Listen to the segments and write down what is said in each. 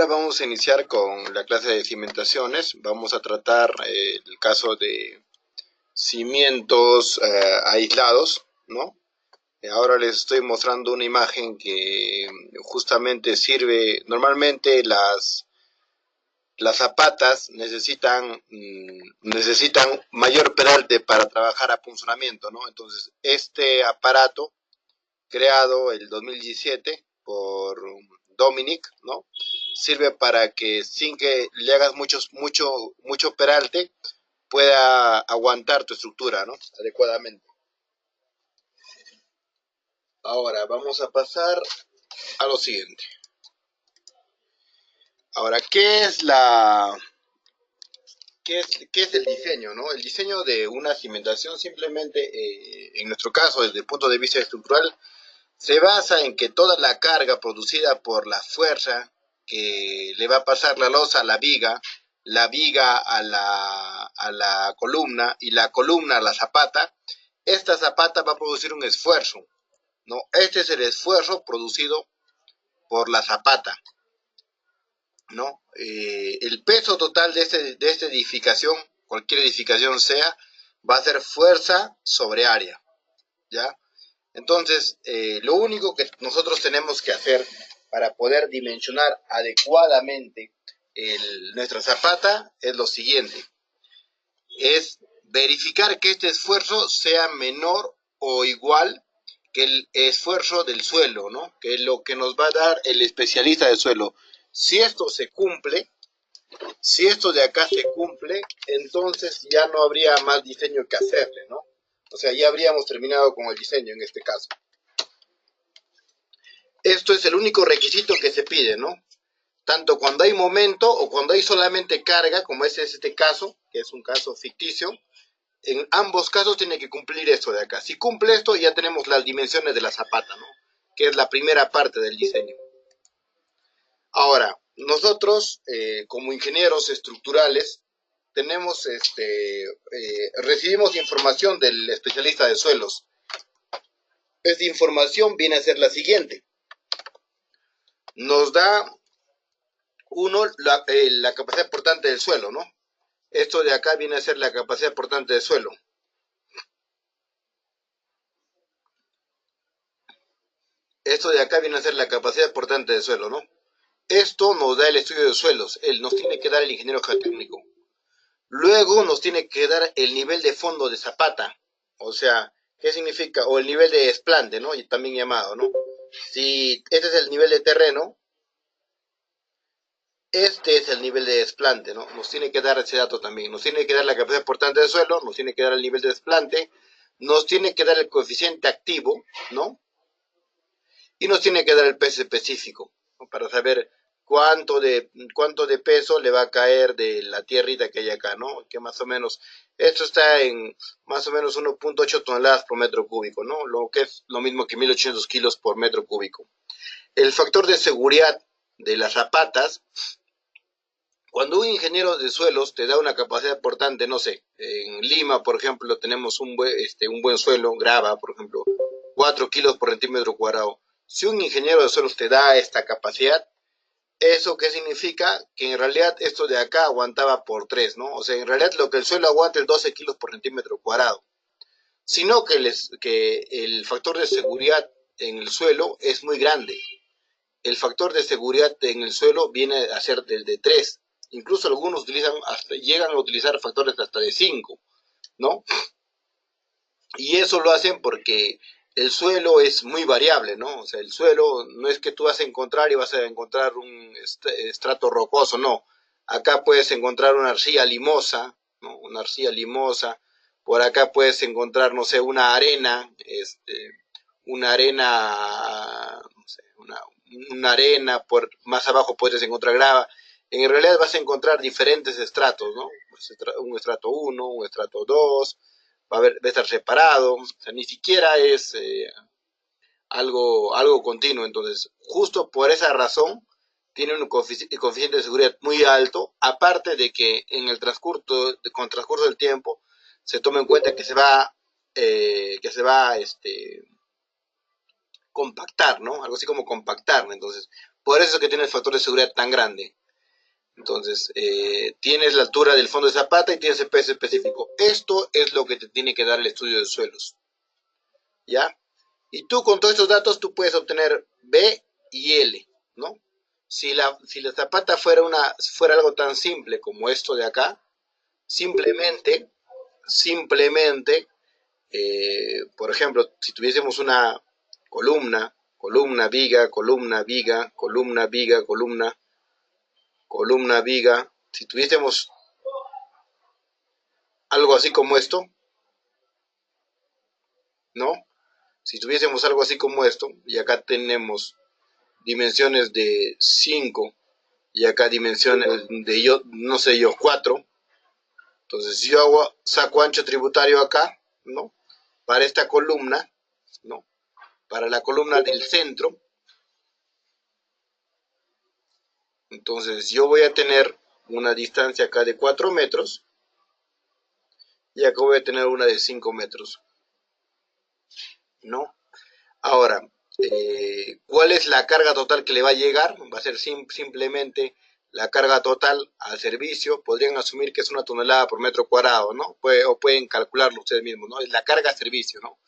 vamos a iniciar con la clase de cimentaciones. Vamos a tratar el caso de cimientos aislados, ¿no? Ahora les estoy mostrando una imagen que justamente sirve. Normalmente las zapatas necesitan mayor peralte para trabajar a punzonamiento, ¿no? Entonces, este aparato creado el 2017 por Dominic, ¿no? Sirve para que sin que le hagas mucho peralte pueda aguantar tu estructura, ¿no? Adecuadamente. Ahora vamos a pasar a lo siguiente. Ahora, ¿qué es el diseño, ¿no? El diseño de una cimentación simplemente, en nuestro caso, desde el punto de vista estructural, se basa en que toda la carga producida por la fuerza que le va a pasar la losa a la viga a la columna y la columna a la zapata, esta zapata va a producir un esfuerzo, ¿no? Este es el esfuerzo producido por la zapata, ¿no? El peso total de esta edificación, cualquier edificación sea, va a ser fuerza sobre área, ¿ya? Entonces, lo único que nosotros tenemos que hacer para poder dimensionar adecuadamente nuestra zapata es lo siguiente: es verificar que este esfuerzo sea menor o igual que el esfuerzo del suelo, ¿no? Que es lo que nos va a dar el especialista del suelo. Si esto se cumple, si esto de acá se cumple, entonces ya no habría más diseño que hacerle, ¿no? O sea, ya habríamos terminado con el diseño en este caso. Esto es el único requisito que se pide, ¿no? Tanto cuando hay momento o cuando hay solamente carga, como es este caso, que es un caso ficticio, en ambos casos tiene que cumplir esto de acá. Si cumple esto, ya tenemos las dimensiones de la zapata, ¿no? Que es la primera parte del diseño. Ahora, nosotros, como ingenieros estructurales, tenemos, recibimos información del especialista de suelos. Esta información viene a ser la siguiente. Nos da la capacidad portante del suelo, ¿no? Esto de acá viene a ser la capacidad portante del suelo. Esto de acá viene a ser la capacidad portante del suelo, ¿no? Esto nos da el estudio de suelos, nos tiene que dar el ingeniero geotécnico. Luego nos tiene que dar el nivel de fondo de zapata, o sea, ¿qué significa? O el nivel de desplante, ¿no? Y también llamado, ¿no? Si este es el nivel de terreno, este es el nivel de desplante, ¿no? Nos tiene que dar ese dato también. Nos tiene que dar la capacidad portante del suelo, nos tiene que dar el nivel de desplante, nos tiene que dar el coeficiente activo, ¿no? Y nos tiene que dar el peso específico, ¿no? Para saber cuánto de peso le va a caer de la tierrita que hay acá, ¿no? Que más o menos, esto está en más o menos 1.8 toneladas por metro cúbico, ¿no? Lo que es lo mismo que 1.800 kilos por metro cúbico. El factor de seguridad de las zapatas, cuando un ingeniero de suelos te da una capacidad portante, no sé, en Lima, por ejemplo, tenemos un buen suelo, grava, por ejemplo, 4 kilos por centímetro cuadrado. Si un ingeniero de suelos te da esta capacidad, ¿eso qué significa? Que en realidad esto de acá aguantaba por 3, ¿no? O sea, en realidad lo que el suelo aguanta es 12 kilos por centímetro cuadrado. Sino que el factor de seguridad en el suelo es muy grande. El factor de seguridad en el suelo viene a ser del de 3. Incluso algunos llegan a utilizar factores hasta de 5, ¿no? Y eso lo hacen porque el suelo es muy variable, ¿no? O sea, el suelo no es que tú vas a encontrar y vas a encontrar un estrato rocoso, no. Acá puedes encontrar una arcilla limosa, ¿no? Una arcilla limosa. Por acá puedes encontrar, no sé, una arena, no sé, una arena, más abajo puedes encontrar grava. En realidad vas a encontrar diferentes estratos, ¿no? Un estrato 1, un estrato 2, va a estar separado, o sea, ni siquiera es algo continuo. Entonces, justo por esa razón, tiene un coeficiente de seguridad muy alto, aparte de que en el con el transcurso del tiempo, se toma en cuenta que se va compactar, ¿no? Algo así como compactar, ¿no? Entonces, Por eso es que tiene el factor de seguridad tan grande. Entonces, tienes la altura del fondo de zapata y tienes el peso específico. Esto es lo que te tiene que dar el estudio de suelos. ¿Ya? Y tú con todos estos datos, tú puedes obtener B y L, ¿no? Si la zapata fuera algo tan simple como esto de acá, simplemente, por ejemplo, si tuviésemos una columna, viga, columna, viga, columna, viga, columna, viga, si tuviésemos algo así como esto, ¿no? Si tuviésemos algo así como esto, y acá tenemos dimensiones de 5 y acá dimensiones de yo, no sé yo, 4. Entonces si yo saco ancho tributario acá, ¿no? Para esta columna, ¿no? Para la columna del centro, entonces yo voy a tener una distancia acá de 4 metros y acá voy a tener una de 5 metros, ¿no? Ahora, ¿cuál es la carga total que le va a llegar? Va a ser simplemente la carga total al servicio. Podrían asumir que es 1 tonelada por metro cuadrado, ¿no? O pueden calcularlo ustedes mismos, ¿no? Es la carga a servicio, ¿no?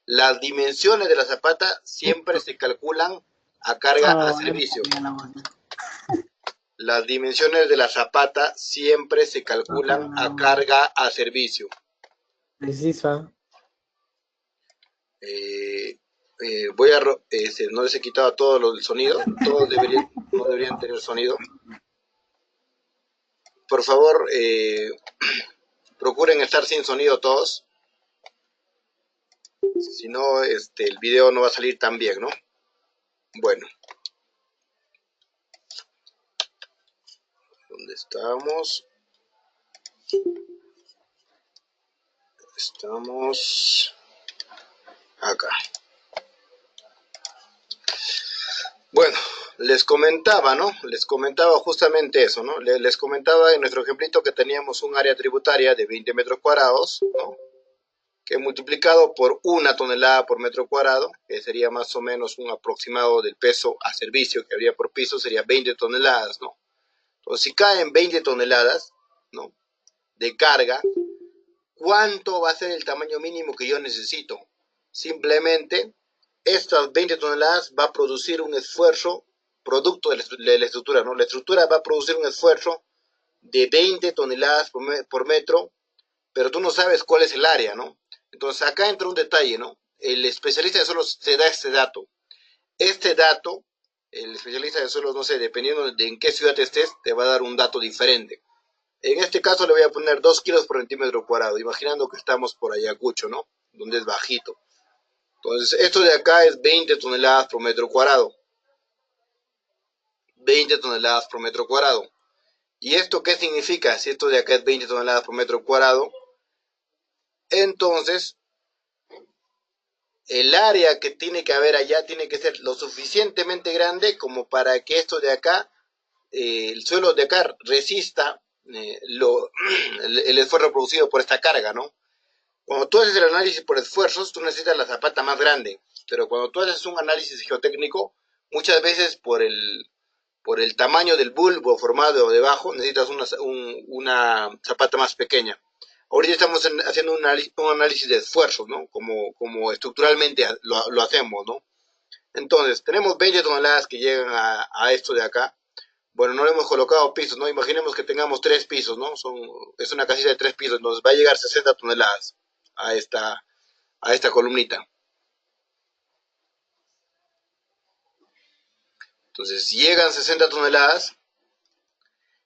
Las dimensiones de la zapata siempre se calculan a carga a servicio. Las dimensiones de la zapata siempre se calculan a carga a servicio. Preciso. No les he quitado todo el sonido. Todos no deberían tener sonido. Por favor, procuren estar sin sonido todos. Si no, el video no va a salir tan bien, ¿no? Bueno. ¿Dónde estamos? Estamos acá. Bueno, les comentaba, ¿no? Les comentaba justamente eso, ¿no? Les comentaba en nuestro ejemplito que teníamos un área tributaria de 20 metros cuadrados, ¿no? Que multiplicado por 1 tonelada por metro cuadrado, que sería más o menos un aproximado del peso a servicio que habría por piso, sería 20 toneladas, ¿no? Entonces, si caen 20 toneladas, ¿no? De carga, ¿cuánto va a ser el tamaño mínimo que yo necesito? Simplemente, estas 20 toneladas va a producir un esfuerzo producto de la estructura, ¿no? La estructura va a producir un esfuerzo de 20 toneladas por metro, pero tú no sabes cuál es el área, ¿no? Entonces acá entra un detalle, ¿no? El especialista de suelos te da este dato. Este dato, el especialista de suelos, no sé, dependiendo de en qué ciudad estés, te va a dar un dato diferente. En este caso le voy a poner 2 kilos por centímetro cuadrado, imaginando que estamos por Ayacucho, ¿no? Donde es bajito. Entonces, esto de acá es 20 toneladas por metro cuadrado. 20 toneladas por metro cuadrado. ¿Y esto qué significa? Si esto de acá es 20 toneladas por metro cuadrado, entonces el área que tiene que haber allá tiene que ser lo suficientemente grande como para que esto de acá, el suelo de acá resista el esfuerzo producido por esta carga, ¿no? Cuando tú haces el análisis por esfuerzos, tú necesitas la zapata más grande, pero cuando tú haces un análisis geotécnico, muchas veces por el tamaño del bulbo formado debajo, necesitas una zapata más pequeña. Ahorita estamos haciendo un análisis de esfuerzos, ¿no? Como estructuralmente lo hacemos, ¿no? Entonces, tenemos 20 toneladas que llegan a esto de acá. Bueno, no le hemos colocado pisos, ¿no? Imaginemos que tengamos 3 pisos, ¿no? Es una casilla de 3 pisos, entonces va a llegar 60 toneladas a esta columnita. Entonces, llegan 60 toneladas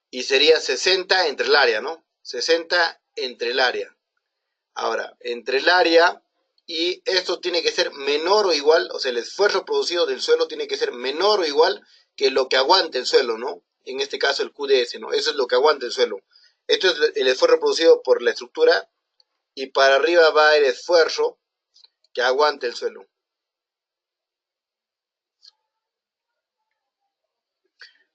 y sería 60 entre el área, ¿no? 60 entre el área. Ahora, entre el área y esto tiene que ser menor o igual, o sea, el esfuerzo producido del suelo tiene que ser menor o igual que lo que aguante el suelo, ¿no? En este caso el QDS, ¿no? Eso es lo que aguanta el suelo. Esto es el esfuerzo producido por la estructura y para arriba va el esfuerzo que aguante el suelo.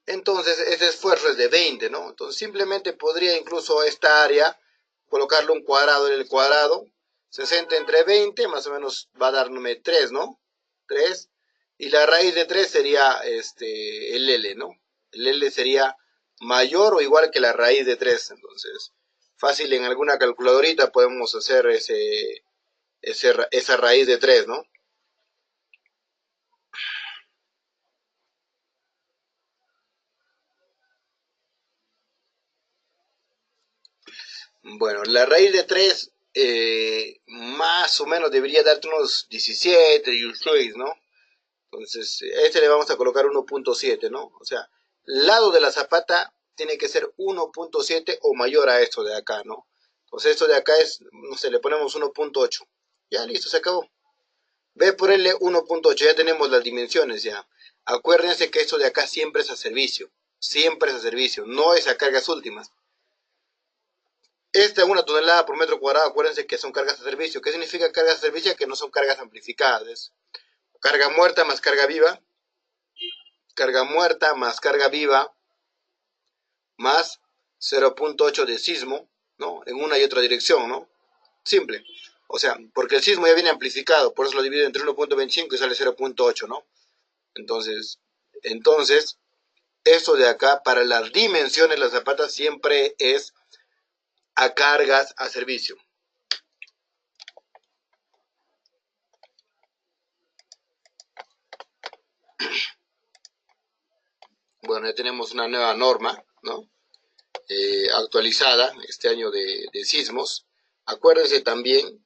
Entonces, ese esfuerzo es de 20, ¿no? Entonces, simplemente podría incluso esta área colocarle un cuadrado en el cuadrado. 60 entre 20, más o menos va a darme 3, ¿no? 3. Y la raíz de 3 sería el L, ¿no? El L sería mayor o igual que la raíz de 3. Entonces, fácil en alguna calculadorita podemos hacer esa raíz de 3, ¿no? Bueno, la raíz de 3 más o menos debería darte unos 17, 16, ¿no? Entonces, le vamos a colocar 1.7, ¿no? O sea, lado de la zapata tiene que ser 1.7 o mayor a esto de acá, ¿no? Entonces, esto de acá es, no sé, le ponemos 1.8. Ya, listo, se acabó. B por L 1.8, ya tenemos las dimensiones ya. Acuérdense que esto de acá siempre es a servicio. Siempre es a servicio, no es a cargas últimas. Esta 1 tonelada por metro cuadrado, acuérdense que son cargas a servicio. ¿Qué significa cargas a servicio? Que no son cargas amplificadas. Carga muerta más carga viva. Carga muerta más carga viva más 0.8 de sismo, ¿no? En una y otra dirección, ¿no? Simple. O sea, porque el sismo ya viene amplificado, por eso lo divido entre 1.25 y sale 0.8, ¿no? Entonces, esto de acá, para las dimensiones, la zapata siempre es a cargas a servicio. Bueno, ya tenemos una nueva norma, ¿no? Actualizada este año de sismos. Acuérdense también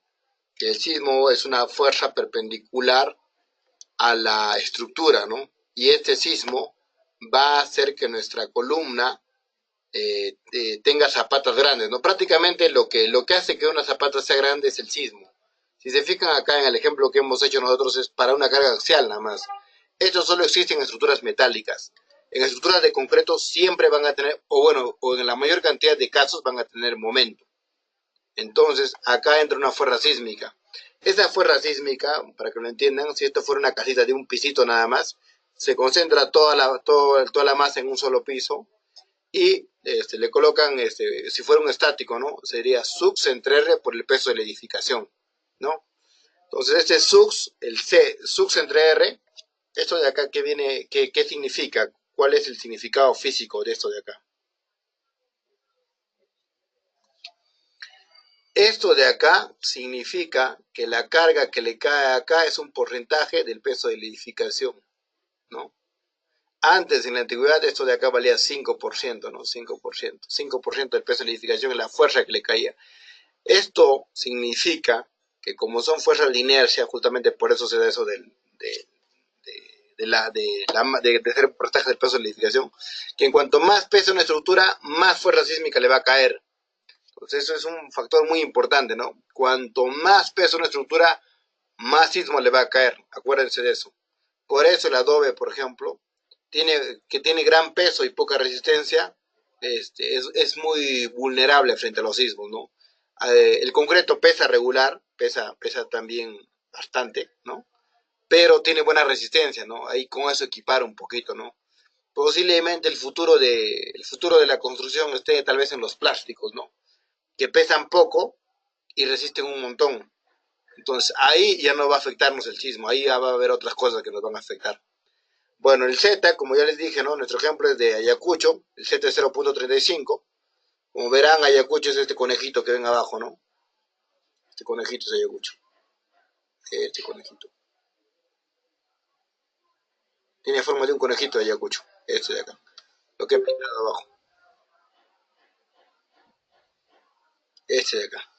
que el sismo es una fuerza perpendicular a la estructura, ¿no? Y este sismo va a hacer que nuestra columna tenga zapatas grandes, ¿no? Prácticamente lo que hace que una zapata sea grande es el sismo. Si se fijan acá en el ejemplo que hemos hecho nosotros es para una carga axial nada más. Esto solo existe en estructuras metálicas. En estructuras de concreto siempre van a tener, o en la mayor cantidad de casos van a tener momento. Entonces, acá entra una fuerza sísmica. Esa fuerza sísmica, para que lo entiendan, si esto fuera una casita de un pisito nada más, se concentra toda la masa en un solo piso y le colocan, si fuera un estático, ¿no? Sería sux entre R por el peso de la edificación, ¿no? Entonces, este sux, el C, sux entre R, esto de acá, ¿qué viene, qué significa? ¿Cuál es el significado físico de esto de acá? Esto de acá significa que la carga que le cae acá es un porcentaje del peso de la edificación, ¿no? Antes, en la antigüedad, esto de acá valía 5%, ¿no? 5%. 5% del peso de la edificación es la fuerza que le caía. Esto significa que como son fuerzas de inercia, justamente por eso se da eso de ser porcentaje del peso de la edificación, que en cuanto más pesa una estructura, más fuerza sísmica le va a caer. Entonces eso es un factor muy importante, ¿no? Cuanto más pesa una estructura, más sismo le va a caer. Acuérdense de eso. Por eso el adobe, por ejemplo, que tiene gran peso y poca resistencia, es muy vulnerable frente a los sismos, ¿no? El concreto pesa regular, pesa también bastante, ¿no? Pero tiene buena resistencia, ¿no? Ahí con eso equipar un poquito, ¿no? Posiblemente el futuro de la construcción esté tal vez en los plásticos, ¿no? Que pesan poco y resisten un montón. Entonces ahí ya no va a afectarnos el sismo, ahí ya va a haber otras cosas que nos van a afectar. Bueno, el Z, como ya les dije, ¿no? Nuestro ejemplo es de Ayacucho, el Z es 0.35. Como verán, Ayacucho es este conejito que ven abajo, ¿no? Este conejito es Ayacucho. Este conejito. Tiene forma de un conejito de Ayacucho. Este de acá. Lo que he pintado abajo. Este de acá.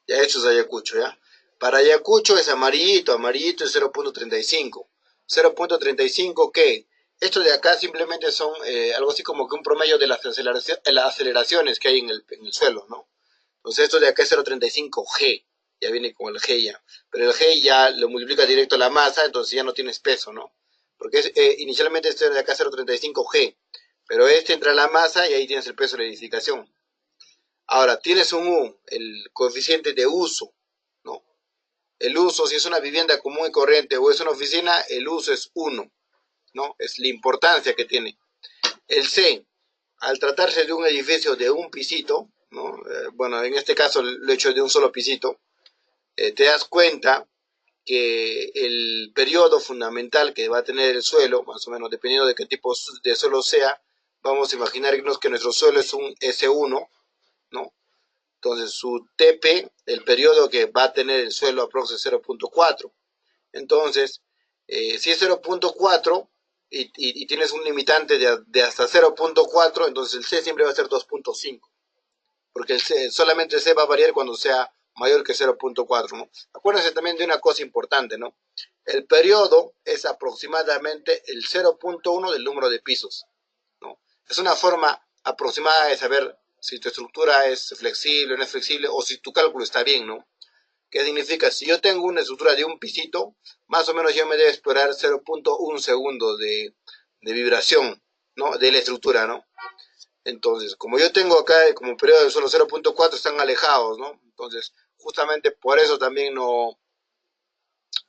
Ya, esto es Ayacucho, ¿ya? Para Ayacucho es amarillito, amarillito es 0.35. 0.35, ¿qué? Esto de acá simplemente son algo así como que un promedio de las aceleraciones que hay en el suelo, ¿no? Entonces esto de acá es 0.35 G, ya viene con el G ya. Pero el G ya lo multiplica directo a la masa, entonces ya no tienes peso, ¿no? Porque inicialmente este de acá es 0.35 G, pero este entra a la masa y ahí tienes el peso de la edificación. Ahora, tienes un U, el coeficiente de uso, ¿no? El uso, si es una vivienda común y corriente o es una oficina, el uso es 1, ¿no? Es la importancia que tiene. El C, al tratarse de un edificio de un pisito, ¿no? Bueno, en este caso lo he hecho de un solo pisito, te das cuenta que el periodo fundamental que va a tener el suelo, más o menos dependiendo de qué tipo de suelo sea, vamos a imaginarnos que nuestro suelo es un S1, ¿no? Entonces su TP, el periodo que va a tener el suelo aproximadamente 0.4. Entonces, si es 0.4 y tienes un limitante de hasta 0.4, entonces el C siempre va a ser 2.5, porque solamente el C va a variar cuando sea mayor que 0.4, ¿no? Acuérdense también de una cosa importante, ¿no? El periodo es aproximadamente el 0.1 del número de pisos, ¿no? Es una forma aproximada de saber si tu estructura es flexible o no es flexible, o si tu cálculo está bien, ¿no? ¿Qué significa? Si yo tengo una estructura de un pisito, más o menos yo me debe explorar 0.1 segundos de vibración, ¿no? De la estructura, ¿no? Entonces, como yo tengo acá como periodo de suelo 0.4, están alejados, ¿no? Entonces, justamente por eso también no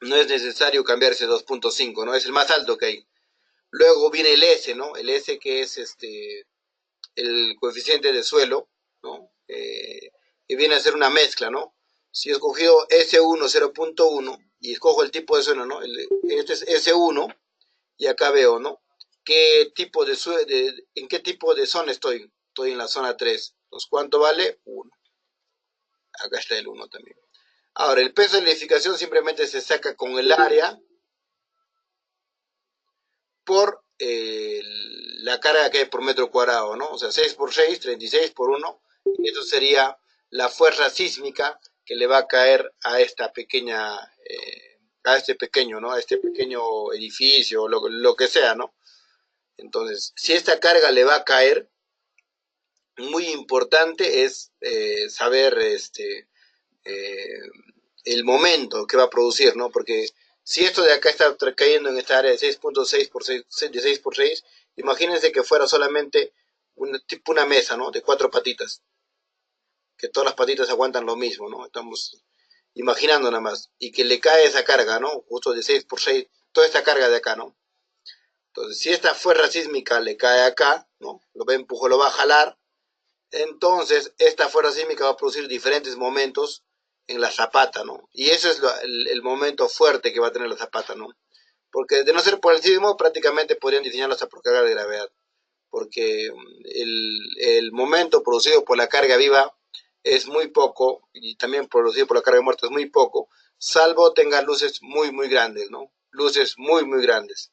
es necesario cambiarse 2.5, ¿no? Es el más alto que hay. Luego viene el S, ¿no? El S que es el coeficiente de suelo, ¿no? Que viene a ser una mezcla, ¿no? Si he escogido S1 0.1 y escojo el tipo de suelo, ¿no? Este es S1 y acá veo, ¿no? ¿Qué tipo en qué tipo de zona estoy? Estoy en la zona 3. Entonces, ¿cuánto vale? 1. Acá está el 1 también. Ahora, el peso de la edificación simplemente se saca con el área por la carga que hay por metro cuadrado, ¿no? O sea, 6 por 6, 36 por 1. Y eso sería la fuerza sísmica que le va a caer a esta pequeña, a este pequeño, ¿no? A este pequeño edificio, lo que sea, ¿no? Entonces, si esta carga le va a caer, muy importante es saber eh, el momento que va a producir, ¿no? Porque si esto de acá está cayendo en esta área de 6.6 por 6, de 6 por 6, imagínense que fuera solamente tipo una mesa, ¿no? De 4 patitas, que todas las patitas aguantan lo mismo, ¿no? Estamos imaginando nada más, y que le cae esa carga, ¿no? Justo de 6 por 6, toda esta carga de acá, ¿no? Entonces, si esta fuerza sísmica le cae acá, ¿no? Lo va a empujar, lo va a jalar, entonces esta fuerza sísmica va a producir diferentes momentos en la zapata, ¿no? Y ese es el momento fuerte que va a tener la zapata, ¿no? Porque de no ser por el sismo, prácticamente podrían diseñarlo hasta por carga de gravedad, porque el momento producido por la carga viva es muy poco, y también producido por la carga muerta es muy poco, salvo tenga luces muy, muy grandes, ¿no? Luces muy, muy grandes.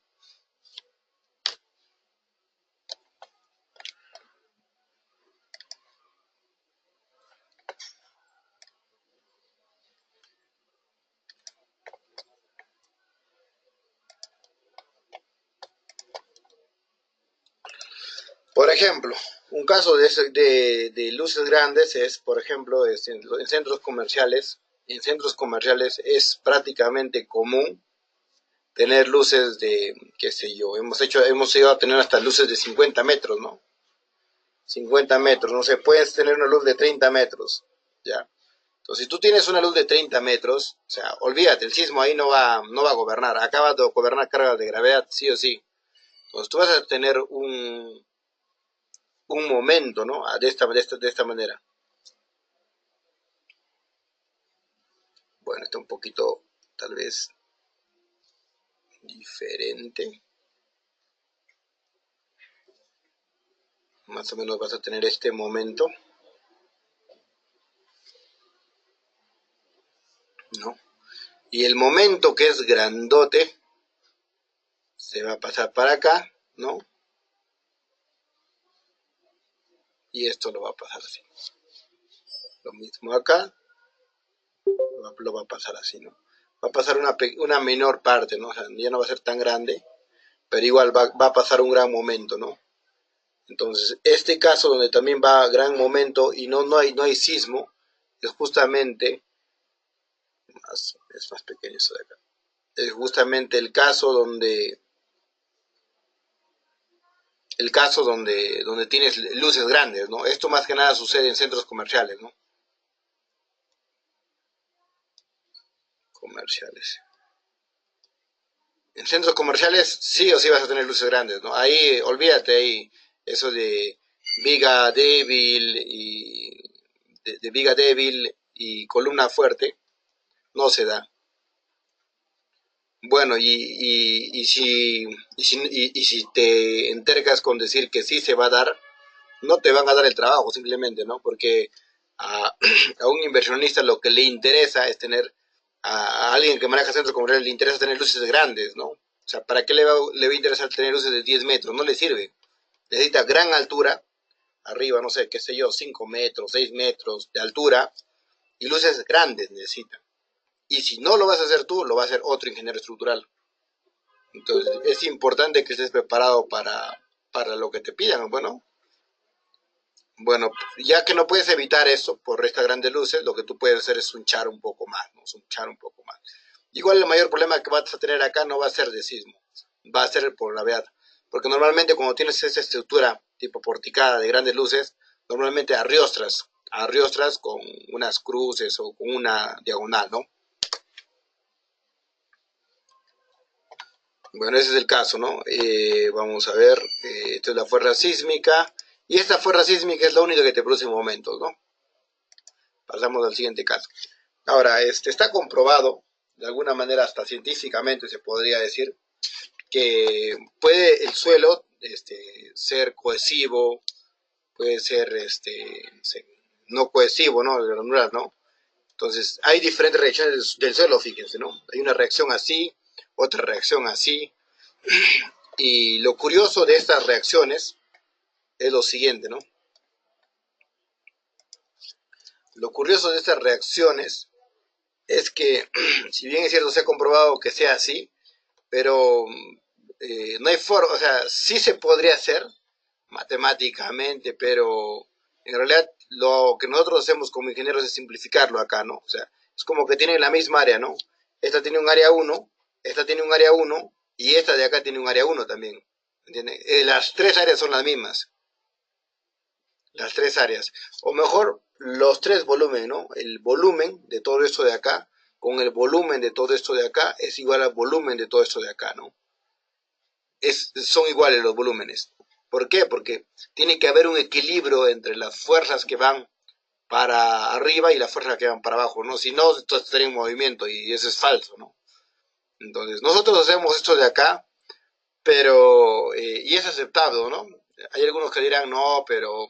Por ejemplo, un caso de luces grandes es, por ejemplo, en centros comerciales. En centros comerciales es prácticamente común tener luces de, qué sé yo, hemos llegado a tener hasta luces de 50 metros, ¿no? 50 metros, no sé, puedes tener una luz de 30 metros, ¿ya? Entonces, si tú tienes una luz de 30 metros, o sea, olvídate, el sismo ahí no va a gobernar, acaba de gobernar cargas de gravedad, sí o sí. Entonces, tú vas a tener un momento, ¿no? De esta manera. Bueno, está un poquito, tal vez, diferente. Más o menos vas a tener este momento, ¿no? Y el momento que es grandote, se va a pasar para acá, ¿no? Y esto lo va a pasar así. Lo mismo acá, lo va a pasar así, ¿no? Va a pasar una menor parte, ¿no? O sea, ya no va a ser tan grande, pero igual va a pasar un gran momento, ¿no? Entonces, este caso donde también va gran momento y no hay sismo, es justamente, es más pequeño eso de acá, es justamente donde tienes luces grandes, ¿no? Esto más que nada sucede en centros comerciales, ¿no? Comerciales. En centros comerciales sí o sí vas a tener luces grandes, ¿no? Ahí, olvídate ahí, eso viga débil y de viga débil y columna fuerte, no se da. Bueno, y si te entercas con decir que sí se va a dar, no te van a dar el trabajo simplemente, ¿no? Porque a, a un inversionista lo que le interesa es tener, a alguien que maneja centros comerciales le interesa tener luces grandes, ¿no? O sea, ¿para qué le va a interesar tener luces de 10 metros? No le sirve. Necesita gran altura, arriba, no sé, qué sé yo, 5 metros, 6 metros de altura, y luces grandes necesita. Y si no lo vas a hacer tú, lo va a hacer otro ingeniero estructural. Entonces, es importante que estés preparado para lo que te pidan, bueno, ya que no puedes evitar eso por estas grandes luces, lo que tú puedes hacer es unchar un poco más, ¿no? Unchar un poco más. Igual el mayor problema que vas a tener acá no va a ser de sismo, va a ser por la gravedad. Porque normalmente cuando tienes esa estructura tipo porticada de grandes luces, normalmente arriostras con unas cruces o con una diagonal, ¿no? Bueno, ese es el caso, ¿no? Vamos a ver, esto es la fuerza sísmica, y esta fuerza sísmica es la única que te produce momentos, ¿no? Pasamos al siguiente caso. Ahora, está comprobado, de alguna manera hasta científicamente se podría decir, que puede el suelo ser cohesivo, puede ser no cohesivo, ¿no? Granular, ¿no? Entonces, hay diferentes reacciones del suelo, fíjense, ¿no? Hay una reacción así, otra reacción así, y lo curioso de estas reacciones es lo siguiente, ¿no? Lo curioso de estas reacciones es que, si bien es cierto, se ha comprobado que sea así, pero no hay forma, o sea, sí se podría hacer matemáticamente, pero en realidad lo que nosotros hacemos como ingenieros es simplificarlo acá, ¿no? O sea, es como que tienen la misma área, ¿no? Esta tiene un área 1, esta tiene un área 1 y esta de acá tiene un área 1 también, ¿entiendes? Las tres áreas son las mismas, las tres áreas, o mejor, los tres volúmenes, ¿no? El volumen de todo esto de acá con el volumen de todo esto de acá es igual al volumen de todo esto de acá, ¿no? Son iguales los volúmenes. ¿Por qué? Porque tiene que haber un equilibrio entre las fuerzas que van para arriba y las fuerzas que van para abajo, ¿no? Si no, esto estaría en movimiento y eso es falso, ¿no? Entonces, nosotros hacemos esto de acá, pero, y es aceptado, ¿no? Hay algunos que dirán, no, pero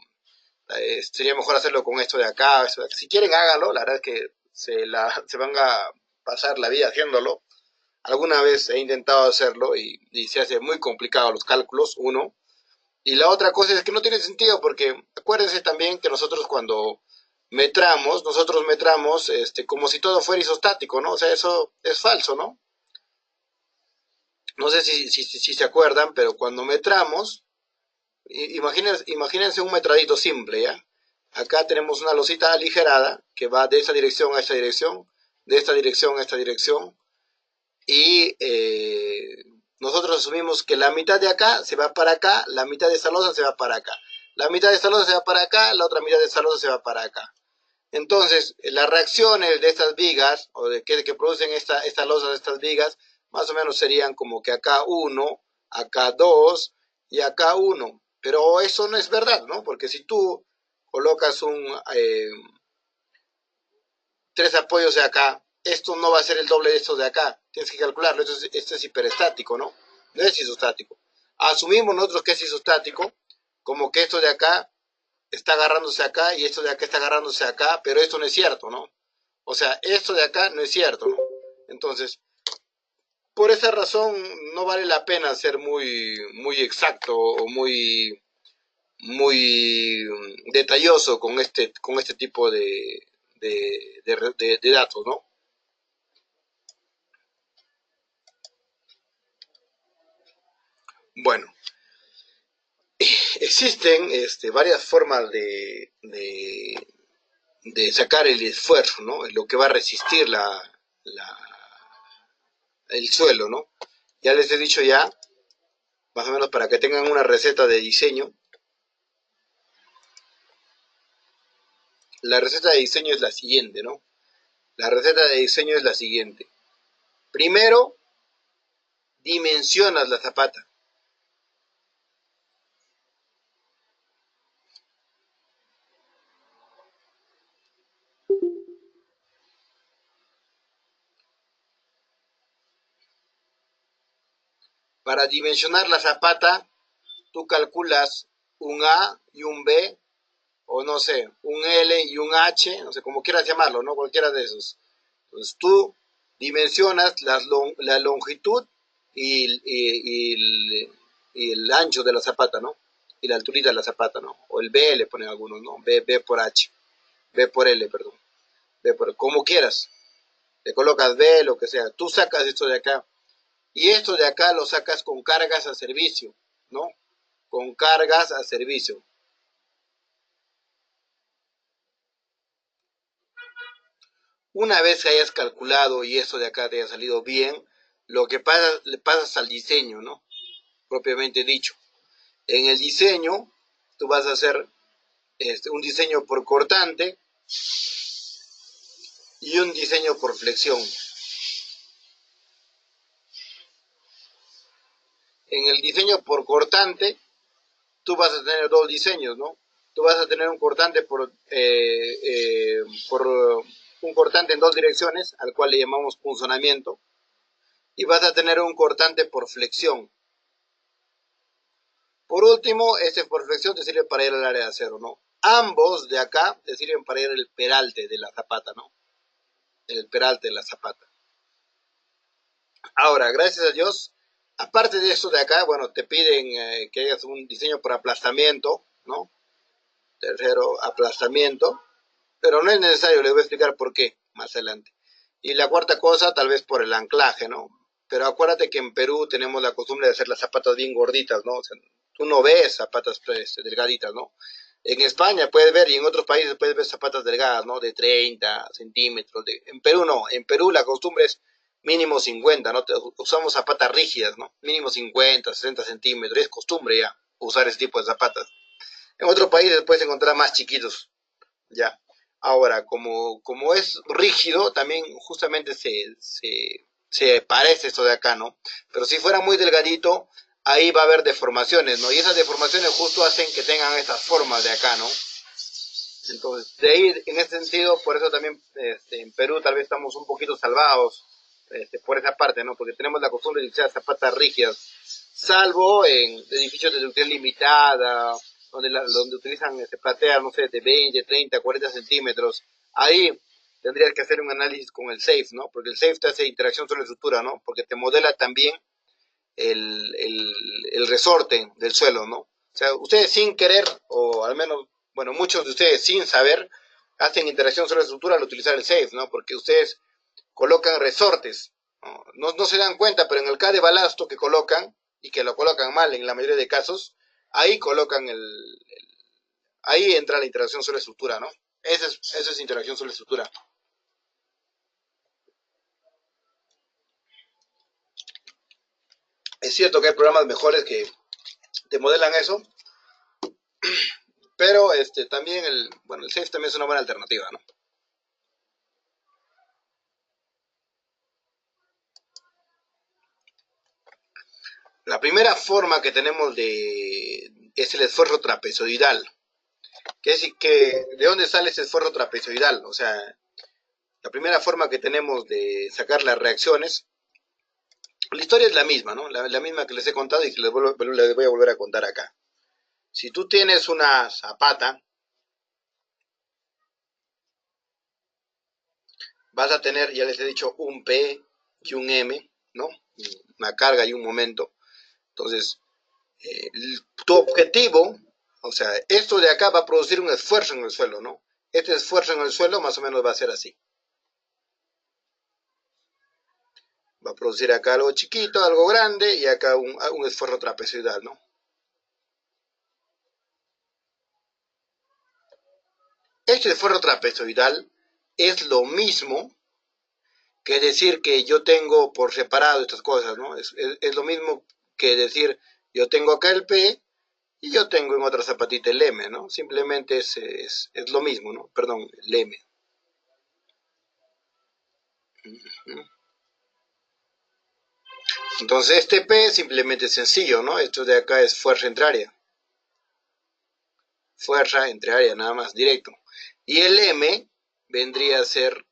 sería mejor hacerlo con esto de acá, esto de acá. Si quieren, háganlo, la verdad es que se van a pasar la vida haciéndolo. Alguna vez he intentado hacerlo y se hace muy complicado los cálculos, uno. Y la otra cosa es que no tiene sentido porque acuérdense también que nosotros cuando nosotros metramos como si todo fuera isostático, ¿no? O sea, eso es falso, ¿no? No sé si se acuerdan, pero cuando metramos, imagínense un metradito simple, ¿ya? Acá tenemos una losita aligerada que va de esta dirección a esta dirección, de esta dirección a esta dirección, y nosotros asumimos que la mitad de acá se va para acá, la mitad de esta losa se va para acá, la mitad de esta losa se va para acá, la otra mitad de esta losa se va para acá. Entonces, las reacciones de estas vigas, o de que producen estas losas, estas vigas, más o menos serían como que acá 1, acá 2 y acá 1. Pero eso no es verdad, ¿no? Porque si tú colocas eh, 3 apoyos de acá, esto no va a ser el doble de esto de acá. Tienes que calcularlo. Esto es hiperestático, ¿no? No es isostático. Asumimos nosotros que es isostático, como que esto de acá está agarrándose acá y esto de acá está agarrándose acá, pero esto no es cierto, ¿no? O sea, esto de acá no es cierto, ¿no? Entonces, por esa razón no vale la pena ser muy exacto o muy detalloso con este tipo de datos, ¿no? Bueno, existen varias formas de sacar el esfuerzo, ¿no? Lo que va a resistir el suelo, ¿no? Ya les he dicho ya, más o menos para que tengan una receta de diseño. La receta de diseño es la siguiente, ¿no? La receta de diseño es la siguiente. Primero, dimensionas la zapata. Para dimensionar la zapata, tú calculas un A y un B, o no sé, un L y un H, no sé, como quieras llamarlo, ¿no? Cualquiera de esos. Entonces tú dimensionas la longitud y el ancho de la zapata, ¿no? Y la altura de la zapata, ¿no? O el B le ponen algunos, ¿no? B por H, B por L, perdón. B por, como quieras. Le colocas B, lo que sea. Tú sacas esto de acá. Y esto de acá lo sacas con cargas a servicio, ¿no? Con cargas a servicio. Una vez que hayas calculado y esto de acá te haya salido bien, lo que pasa, le pasas al diseño, ¿no? Propiamente dicho. En el diseño, tú vas a hacer un diseño por cortante y un diseño por flexión. En el diseño por cortante, tú vas a tener dos diseños, ¿no? Tú vas a tener un cortante por un cortante en dos direcciones, al cual le llamamos punzonamiento, y vas a tener un cortante por flexión. Por último, este por flexión te sirve para ir al área de acero, ¿no? Ambos de acá te sirven para ir al peralte de la zapata, ¿no? El peralte de la zapata. Ahora, gracias a Dios, aparte de esto de acá, bueno, te piden que hagas un diseño por aplastamiento, ¿no? Tercero, aplastamiento, pero no es necesario, les voy a explicar por qué más adelante. Y la cuarta cosa, tal vez por el anclaje, ¿no? Pero acuérdate que en Perú tenemos la costumbre de hacer las zapatas bien gorditas, ¿no? O sea, tú no ves zapatas pues, delgaditas, ¿no? En España puedes ver, y en otros países puedes ver zapatas delgadas, ¿no? De 30 centímetros. En Perú no, en Perú la costumbre es mínimo 50, ¿no? Usamos zapatas rígidas, ¿no? Mínimo 50, 60 centímetros. Es costumbre ya usar ese tipo de zapatas. En otros países puedes encontrar más chiquitos, ya. Ahora, como es rígido, también justamente se parece esto de acá, ¿no? Pero si fuera muy delgadito, ahí va a haber deformaciones, ¿no? Y esas deformaciones justo hacen que tengan estas formas de acá, ¿no? Entonces, de ahí, en ese sentido, por eso también en Perú tal vez estamos un poquito salvados por esa parte, ¿no? Porque tenemos la costumbre de utilizar zapatas rígidas, salvo en edificios de educación limitada, donde utilizan plateas, no sé, de 20, 30, 40 centímetros. Ahí tendrías que hacer un análisis con el SAFE, ¿no? Porque el SAFE te hace interacción sobre la estructura, ¿no? Porque te modela también el resorte del suelo, ¿no? O sea, ustedes sin querer, o al menos, bueno, muchos de ustedes sin saber, hacen interacción sobre la estructura al utilizar el SAFE, ¿no? Porque ustedes colocan resortes, ¿no? No se dan cuenta, pero en el K de balasto que colocan, y que lo colocan mal en la mayoría de casos, ahí colocan ahí entra la interacción sobre la estructura, ¿no? Eso es interacción sobre la estructura. Es cierto que hay programas mejores que te modelan eso, pero también el SAFE también es una buena alternativa, ¿no? La primera forma que tenemos es el esfuerzo trapezoidal. ¿De dónde sale ese esfuerzo trapezoidal? O sea, la primera forma que tenemos de sacar las reacciones, la historia es la misma, ¿no? La misma que les he contado y que les voy a volver a contar acá. Si tú tienes una zapata, vas a tener, ya les he dicho, un P y un M, ¿no? Una carga y un momento. Entonces, tu objetivo, o sea, esto de acá va a producir un esfuerzo en el suelo, ¿no? Este esfuerzo en el suelo más o menos va a ser así. Va a producir acá algo chiquito, algo grande y acá un esfuerzo trapezoidal, ¿no? Este esfuerzo trapezoidal es lo mismo que decir que yo tengo por separado estas cosas, ¿no? Es lo mismo que decir yo tengo acá el P y yo tengo en otra zapatita el M, ¿no? Simplemente es lo mismo, ¿no? Perdón, el M. Entonces este P simplemente es sencillo, ¿no? Esto de acá es fuerza entre área. Fuerza entre área, nada más, directo. Y el M vendría a ser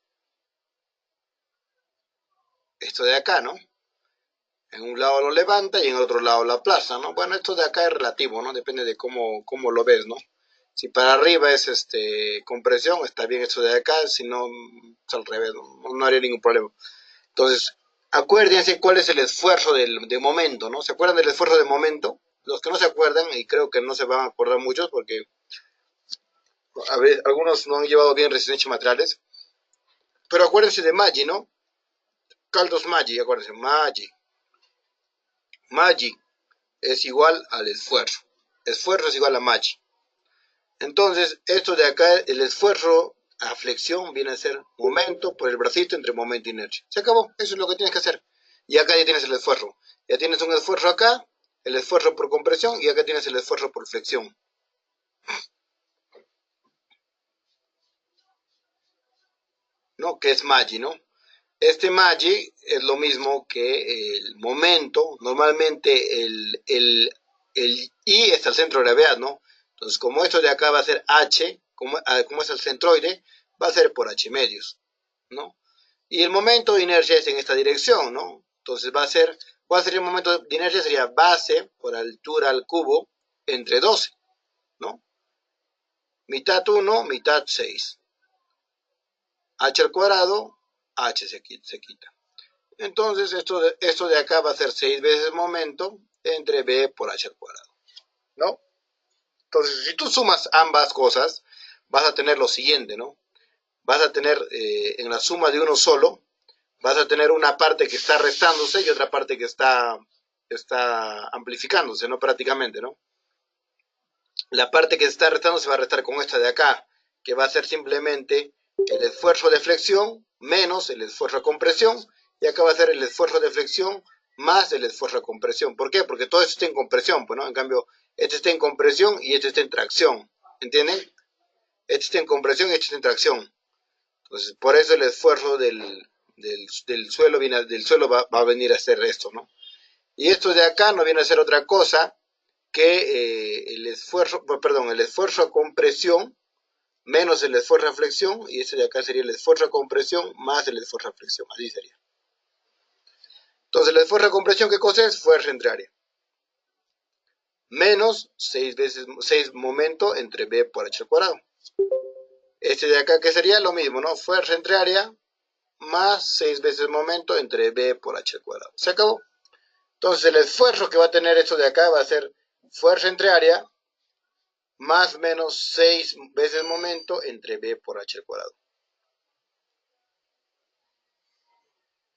esto de acá, ¿no? En un lado lo levanta y en el otro lado lo aplasta, ¿no? Bueno, esto de acá es relativo, ¿no? Depende de cómo lo ves, ¿no? Si para arriba es compresión, está bien esto de acá, si no, es al revés, no haría ningún problema. Entonces, acuérdense cuál es el esfuerzo de momento, ¿no? ¿Se acuerdan del esfuerzo de momento? Los que no se acuerdan, y creo que no se van a acordar muchos, porque a ver, algunos no han llevado bien resistencia materiales, pero acuérdense de Maggi, ¿no? Caldos Maggi, acuérdense, Maggi. Maggi es igual al esfuerzo. Esfuerzo es igual a Maggi. Entonces, esto de acá, el esfuerzo a flexión viene a ser momento por el bracito entre momento e inercia. Se acabó, eso es lo que tienes que hacer. Y acá ya tienes el esfuerzo. Ya tienes un esfuerzo acá, el esfuerzo por compresión, y acá tienes el esfuerzo por flexión. ¿No? Que es Maggi, ¿no? Este Maggi es lo mismo que el momento. Normalmente el I es el centro de gravedad, ¿no? Entonces, como esto de acá va a ser H, como es el centroide, va a ser por H medios, ¿no? Y el momento de inercia es en esta dirección, ¿no? Entonces ¿cuál sería el momento de inercia? Sería base por altura al cubo entre 12, ¿no? Mitad 1, mitad 6. H al cuadrado, H se quita. Entonces, esto de acá va a ser 6 veces momento entre B por H al cuadrado, ¿no? Entonces, si tú sumas ambas cosas, vas a tener lo siguiente, ¿no? Vas a tener en la suma de uno solo, vas a tener una parte que está restándose y otra parte que está amplificándose, ¿no? Prácticamente, ¿no? La parte que se está restando se va a restar con esta de acá, que va a ser simplemente el esfuerzo de flexión menos el esfuerzo de compresión, y acá va a ser el esfuerzo de flexión más el esfuerzo de compresión. ¿Por qué? Porque todo esto está en compresión, pues, ¿no? En cambio, este está en compresión y este está en tracción, ¿entienden? Este está en compresión y este está en tracción. Entonces, por eso el esfuerzo del suelo, va a venir a ser esto, ¿no? Y esto de acá no viene a ser otra cosa que el esfuerzo a compresión menos el esfuerzo a flexión, y este de acá sería el esfuerzo a compresión más el esfuerzo a flexión, así sería. Entonces, el esfuerzo a compresión, ¿qué cosa es? Fuerza entre área. Menos 6 momento entre B por H al cuadrado. Este de acá, ¿qué sería? Lo mismo, ¿no? Fuerza entre área más 6 veces momento entre B por H al cuadrado. Se acabó. Entonces, el esfuerzo que va a tener esto de acá va a ser fuerza entre área más menos 6 veces momento entre B por H al cuadrado,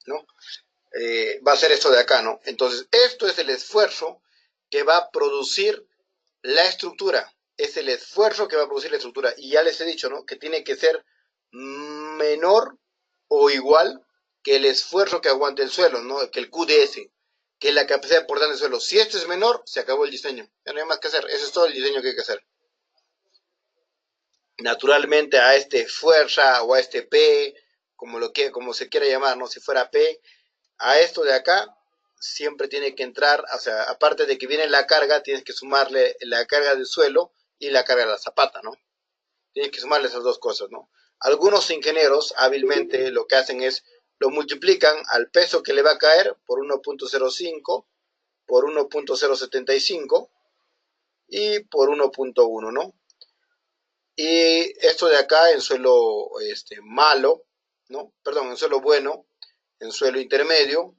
¿no? Va a ser esto de acá, ¿no? Entonces, esto es el esfuerzo que va a producir la estructura. Es el esfuerzo que va a producir la estructura. Y ya les he dicho, ¿no? Que tiene que ser menor o igual que el esfuerzo que aguante el suelo, ¿no? Que el QDS, que es la capacidad de portar el suelo. Si esto es menor, se acabó el diseño. Ya no hay más que hacer. Ese es todo el diseño que hay que hacer. Naturalmente a este fuerza o a este P, como se quiera llamar, ¿no? Si fuera P, a esto de acá siempre tiene que entrar, o sea, aparte de que viene la carga, tienes que sumarle la carga del suelo y la carga de la zapata, ¿no? Tienes que sumarle esas dos cosas, ¿no? Algunos ingenieros hábilmente lo que hacen es lo multiplican al peso que le va a caer por 1.05, por 1.075 y por 1.1, ¿no? Y esto de acá en suelo malo, ¿no? Perdón, en suelo bueno, en suelo intermedio,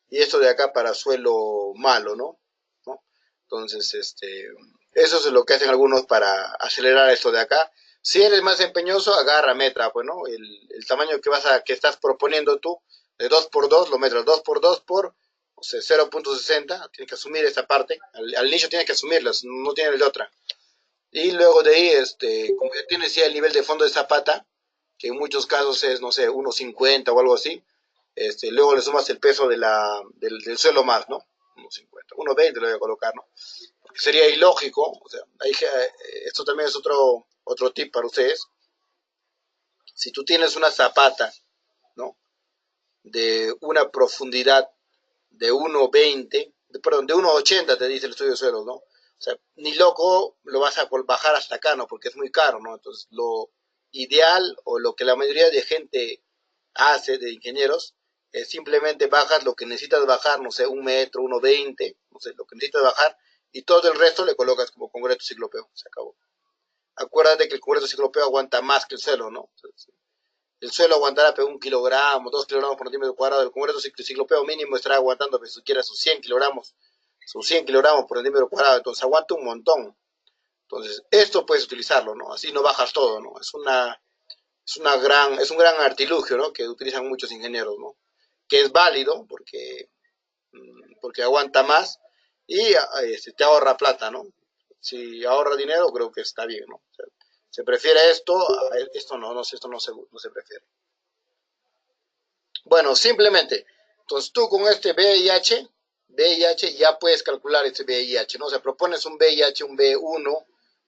y esto de acá para suelo malo, ¿no? ¿No? Entonces, eso es lo que hacen algunos para acelerar esto de acá. Si eres más empeñoso, agarra metra, pues, ¿no? El tamaño que estás proponiendo tú, de 2x2, lo metras 2x2 por, o sea, 0.60, tienes que asumir esa parte, al inicio tienes que asumirlas, no tiene de otra. Y luego de ahí, como ya tienes ya el nivel de fondo de zapata, que en muchos casos es, no sé, 1.50 o algo así, luego le sumas el peso del suelo más, ¿no? 1.50, 1.20 le voy a colocar, ¿no? Porque sería ilógico, o sea, esto también es otro tip para ustedes. Si tú tienes una zapata, ¿no? De una profundidad de 1.20, perdón, de 1.80 te dice el estudio de suelos, ¿no? O sea, ni loco lo vas a bajar hasta acá, ¿no? Porque es muy caro, ¿no? Entonces, lo ideal o lo que la mayoría de gente hace, de ingenieros, simplemente bajas lo que necesitas bajar, no sé, 1 metro, 1,20, no sé, lo que necesitas bajar, y todo el resto le colocas como concreto ciclopeo, se acabó. Acuérdate que el concreto ciclopeo aguanta más que el suelo, ¿no? El suelo aguantará 1 kilogramo, 2 kilogramos por centímetro cuadrado, el concreto ciclopeo mínimo estará aguantando, si siquiera sus 100 kilogramos, por centímetro cuadrado, entonces aguanta un montón. Entonces, esto puedes utilizarlo, ¿no? Así no bajas todo, ¿no? Es un gran artilugio, ¿no? Que utilizan muchos ingenieros, ¿no? Que es válido porque aguanta más y te ahorra plata, ¿no? Si ahorra dinero, creo que está bien, ¿no? O sea, se prefiere esto a esto no, esto no se prefiere. Bueno, simplemente, entonces tú con este VIH ya puedes calcular este VIH, ¿no? O sea, propones un VIH, un B1,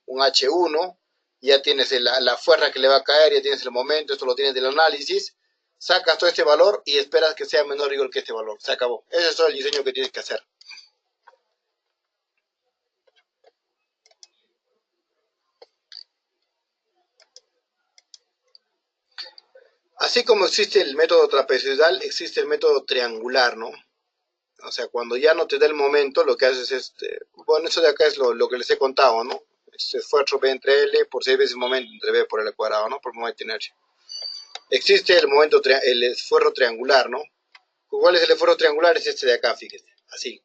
un H1, ya tienes la fuerza que le va a caer, ya tienes el momento, esto lo tienes del análisis, sacas todo este valor y esperas que sea menor o igual que este valor. Se acabó. Ese es todo el diseño que tienes que hacer. Así como existe el método trapezoidal, existe el método triangular, ¿no? O sea, cuando ya no te da el momento, lo que haces es, bueno, eso de acá es lo que les he contado, ¿no? Este esfuerzo B entre L por 6 veces el momento entre B por L cuadrado, ¿no? Por momento de inercia. Existe el esfuerzo triangular, ¿no? ¿Cuál es el esfuerzo triangular? Es este de acá, fíjate, así.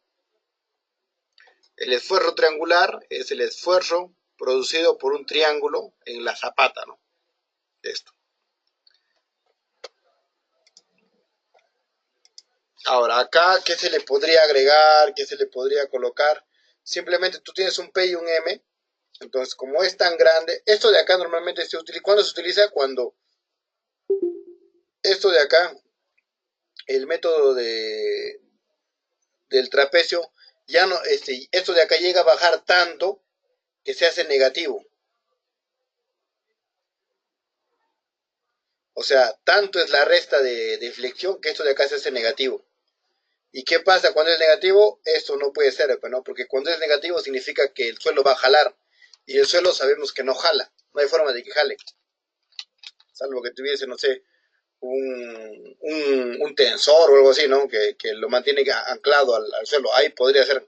El esfuerzo triangular es el esfuerzo producido por un triángulo en la zapata, ¿no? Esto. Ahora, acá, ¿qué se le podría agregar? ¿Qué se le podría colocar? Simplemente tú tienes un P y un M. Entonces, como es tan grande, esto de acá normalmente se utiliza. ¿Cuándo se utiliza? Cuando esto de acá, el método del trapecio, ya no, esto de acá llega a bajar tanto que se hace negativo. O sea, tanto es la resta de flexión que esto de acá se hace negativo. ¿Y qué pasa cuando es negativo? Esto no puede ser, ¿no? Porque cuando es negativo significa que el suelo va a jalar. Y el suelo sabemos que no jala. No hay forma de que jale. Salvo que tuviese, no sé, un tensor o algo así, ¿no? Que lo mantiene anclado al suelo. Ahí podría ser.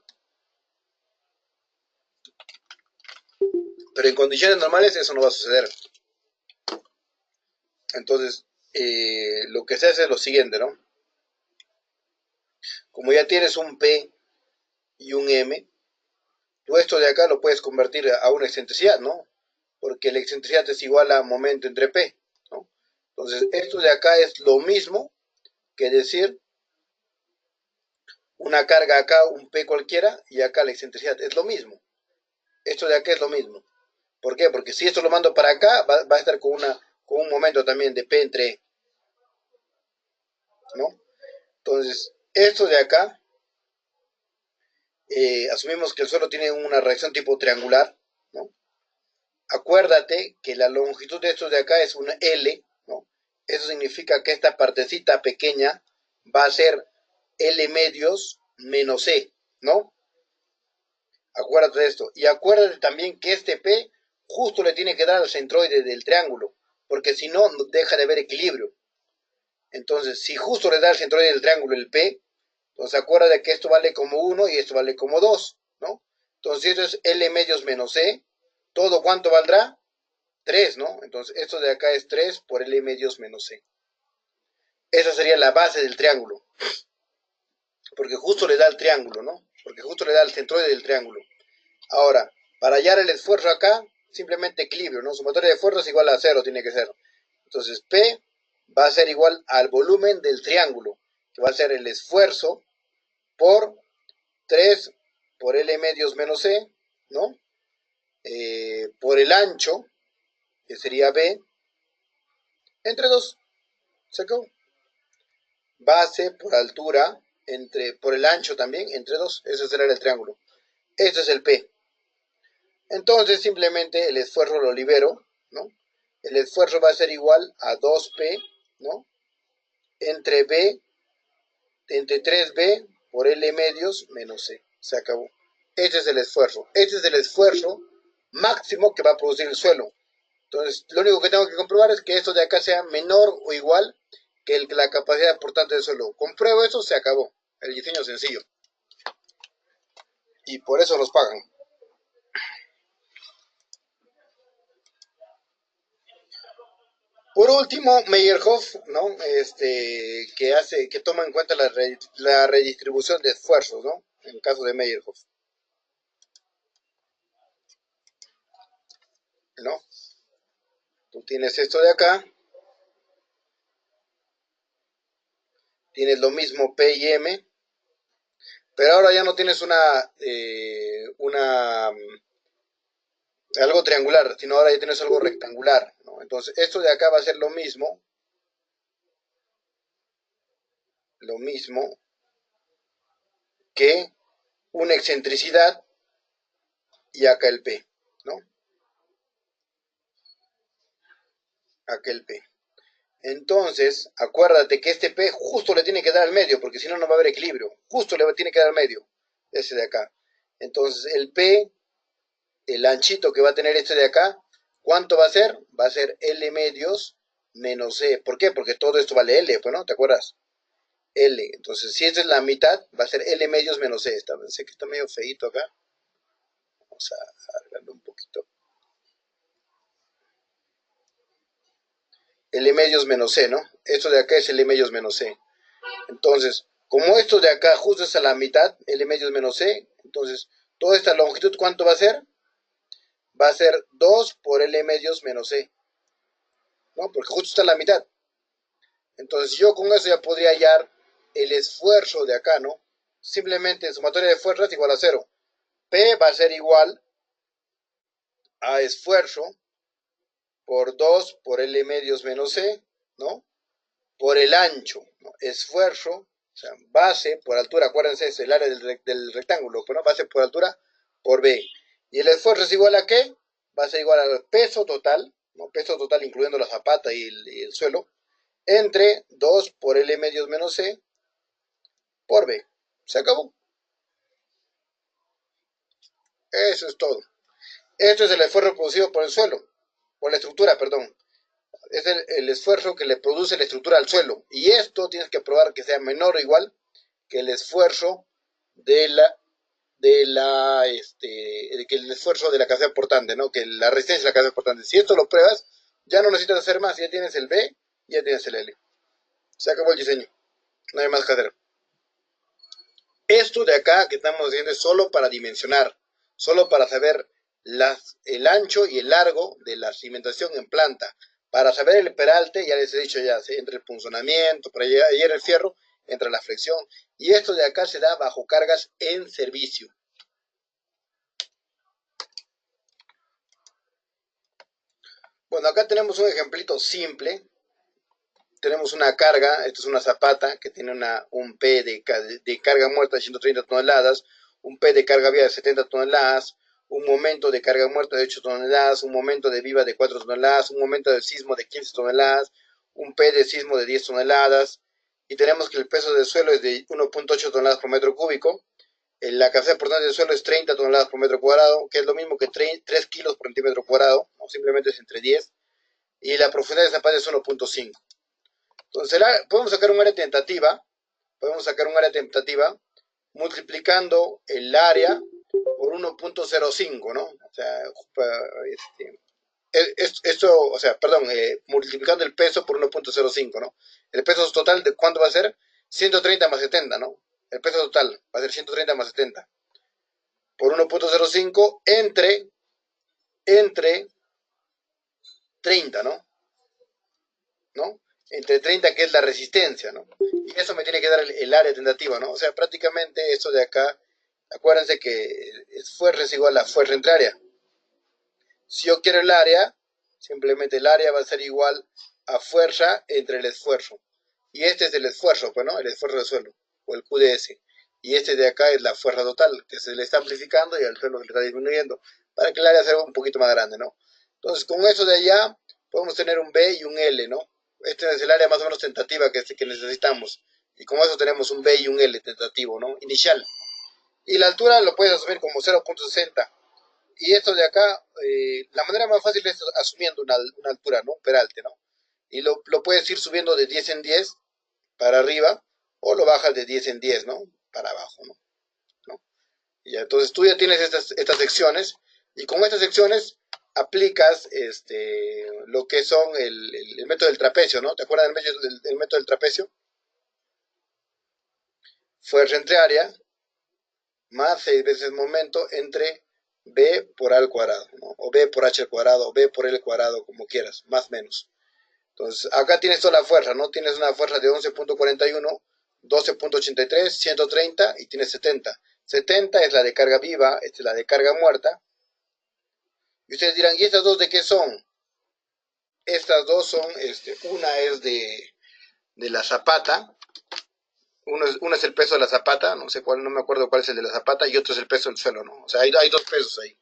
Pero en condiciones normales eso no va a suceder. Entonces, lo que se hace es lo siguiente, ¿no? Como ya tienes un P y un M, tú esto de acá lo puedes convertir a una excentricidad, ¿no? Porque la excentricidad es igual a momento entre P, ¿no? Entonces, esto de acá es lo mismo que decir una carga acá, un P cualquiera, y acá la excentricidad. Es lo mismo. Esto de acá es lo mismo. ¿Por qué? Porque si esto lo mando para acá, va a estar con un momento también de P entre E, ¿no? Entonces, esto de acá, asumimos que el suelo tiene una reacción tipo triangular, ¿no? Acuérdate que la longitud de esto de acá es una L, ¿no? Eso significa que esta partecita pequeña va a ser L medios menos E, ¿no? Acuérdate de esto. Y acuérdate también que este P justo le tiene que dar al centroide del triángulo, porque si no, deja de haber equilibrio. Entonces, si justo le da al centroide del triángulo el P, entonces acuérdate que esto vale como 1 y esto vale como 2, ¿no? Entonces, esto es L medios menos E. ¿Todo cuánto valdrá? 3, ¿no? Entonces, esto de acá es 3 por L medios menos C. Esa sería la base del triángulo. Porque justo le da al triángulo, ¿no? Porque justo le da al centroide del triángulo. Ahora, para hallar el esfuerzo acá, simplemente equilibrio, ¿no? Sumatoria de fuerzas igual a 0 tiene que ser. Entonces, P va a ser igual al volumen del triángulo, que va a ser el esfuerzo por 3 por L medios menos C, ¿no? Por el ancho, que sería B, entre 2. ¿Se acabó? Base por altura, por el ancho también, entre 2. Ese será el triángulo. Este es el P. Entonces, simplemente el esfuerzo lo libero, ¿no? El esfuerzo va a ser igual a 2P, ¿no? Entre 3B por L medios menos C. Se acabó. Este es el esfuerzo. Este es el esfuerzo máximo que va a producir el suelo. Entonces, lo único que tengo que comprobar es que esto de acá sea menor o igual que la capacidad aportante del suelo. Compruebo eso, se acabó. El diseño sencillo. Y por eso nos pagan. Por último, Meyerhoff, ¿no? Que toma en cuenta la redistribución de esfuerzos, ¿no? En el caso de Meyerhoff, ¿no? Tú tienes esto de acá, tienes lo mismo P y M, pero ahora ya no tienes algo triangular, sino ahora ya tienes algo rectangular, ¿no? Entonces, esto de acá va a ser lo mismo que una excentricidad y acá el P, ¿no? Acá el P. Entonces, acuérdate que este P justo le tiene que dar al medio, porque si no, no va a haber equilibrio. Justo le tiene que dar al medio, ese de acá. Entonces, el P, el anchito que va a tener este de acá, ¿cuánto va a ser? Va a ser L medios menos C. ¿Por qué? Porque todo esto vale L, pues, ¿no? ¿Te acuerdas? L. Entonces, si esta es la mitad, va a ser L medios menos C. Sé que está medio feito acá. Vamos a alargarlo un poquito. L medios menos C, ¿no? Esto de acá es L medios menos C. Entonces, como esto de acá justo es a la mitad, L medios menos C, entonces, toda esta longitud, ¿cuánto va a ser? Va a ser 2 por L medios menos C, ¿no? Porque justo está a la mitad. Entonces, yo con eso ya podría hallar el esfuerzo de acá, ¿no? Simplemente sumatoria de fuerzas igual a 0. P va a ser igual a esfuerzo por 2 por L medios menos C, ¿no? Por el ancho, ¿no? Esfuerzo, o sea, base por altura, acuérdense, es el área del rectángulo, ¿no? Base por altura por B. ¿Y el esfuerzo es igual a qué? Va a ser igual al peso total, ¿no? Peso total incluyendo la zapata y el suelo, entre 2 por L medios menos C por B. Se acabó. Eso es todo. Esto es el esfuerzo producido por el suelo, por la estructura, perdón. Es el esfuerzo que le produce la estructura al suelo. Y esto tienes que probar que sea menor o igual que el esfuerzo de que el esfuerzo de la capacidad portante, ¿no? Que la resistencia de la capacidad portante. Si esto lo pruebas, ya no necesitas hacer más, ya tienes el B, ya tienes el L. Se acabó el diseño, no hay más que hacer. Esto de acá que estamos haciendo es solo para dimensionar, solo para saber el ancho y el largo de la cimentación en planta. Para saber el peralte, ya les he dicho ya, ¿sí? Entre el punzonamiento, para llegar el fierro, entre la flexión. Y esto de acá se da bajo cargas en servicio. Bueno, acá tenemos un ejemplito simple. Tenemos una carga, esto es una zapata que tiene un P de carga muerta de 130 toneladas, un P de carga viva de 70 toneladas, un momento de carga muerta de 8 toneladas, un momento de viva de 4 toneladas, un momento de sismo de 15 toneladas, un P de sismo de 10 toneladas, y tenemos que el peso del suelo es de 1.8 toneladas por metro cúbico, la capacidad portante del suelo es 30 toneladas por metro cuadrado, que es lo mismo que 3 kilos por centímetro cuadrado, o simplemente es entre 10, y la profundidad de zapata es 1.5. Entonces, podemos sacar un área tentativa multiplicando el área por 1.05, ¿no? O sea, multiplicando el peso por 1.05, ¿no? El peso total de cuánto va a ser 130 más 70, ¿no? El peso total va a ser 130 más 70 por 1.05 entre 30, ¿no? ¿No? Entre 30, que es la resistencia, ¿no? Y eso me tiene que dar el área tentativa, ¿no? O sea, prácticamente esto de acá, acuérdense que fuerza es igual a fuerza entre área. Si yo quiero el área, simplemente el área va a ser igual a fuerza entre el esfuerzo. Y este es el esfuerzo, pues, ¿no? El esfuerzo del suelo, o el QDS. Y este de acá es la fuerza total, que se le está amplificando y al suelo se le está disminuyendo, para que el área sea un poquito más grande, ¿no? Entonces, con eso de allá, podemos tener un B y un L, ¿no? Este es el área más o menos tentativa que necesitamos. Y con eso tenemos un B y un L tentativo, ¿no? Inicial. Y la altura lo puedes asumir como 0.60. Y esto de acá, la manera más fácil es asumiendo una altura, ¿no? Un peralte, ¿no? y lo puedes ir subiendo de 10 en 10 para arriba, o lo bajas de 10 en 10, ¿no? Para abajo, ¿no? ¿No? Y ya, entonces tú ya tienes estas secciones, y con estas secciones aplicas lo que son el método del trapecio, ¿no? ¿Te acuerdas del método del trapecio? Fuerza entre área más 6 veces momento entre B por A al cuadrado, ¿no? O B por H al cuadrado, o B por L al cuadrado, como quieras, más o menos. Entonces, acá tienes toda la fuerza, ¿no? Tienes una fuerza de 11.41, 12.83, 130 y tienes 70. 70 es la de carga viva, esta es la de carga muerta. Y ustedes dirán, ¿y estas dos de qué son? Estas dos son, una es de la zapata, uno es el peso de la zapata, no sé cuál, no me acuerdo cuál es el de la zapata, y otro es el peso del suelo, ¿no? O sea, hay dos pesos ahí.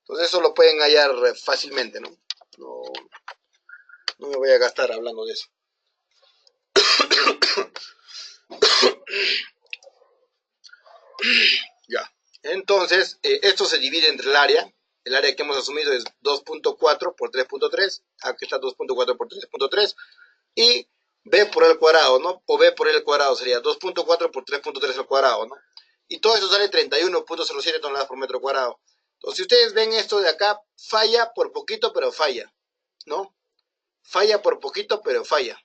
Entonces eso lo pueden hallar fácilmente, ¿no? No, no me voy a gastar hablando de eso. Ya. Entonces, esto se divide entre el área. El área que hemos asumido es 2.4 por 3.3. Aquí está 2.4 por 3.3. Y b por el cuadrado, ¿no? O b por el cuadrado sería 2.4 por 3.3 al cuadrado, ¿no? Y todo eso sale 31.07 toneladas por metro cuadrado. Entonces, si ustedes ven esto de acá, falla por poquito, pero falla, ¿no? Falla por poquito, pero falla.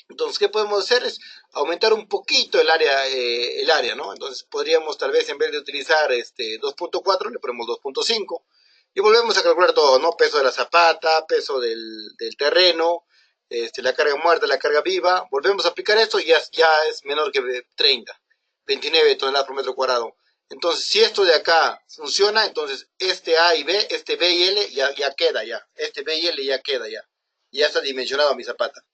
Entonces, ¿qué podemos hacer? Es aumentar un poquito el área, ¿no? Entonces, podríamos tal vez en vez de utilizar 2.4, le ponemos 2.5 y volvemos a calcular todo, ¿no? Peso de la zapata, peso del terreno, la carga muerta, la carga viva. Volvemos a aplicar esto y ya es menor que 30, 29 toneladas por metro cuadrado. Entonces, si esto de acá funciona, entonces este A y B, este B y L ya queda ya. Este B y L ya queda ya. Ya está dimensionado mi zapata.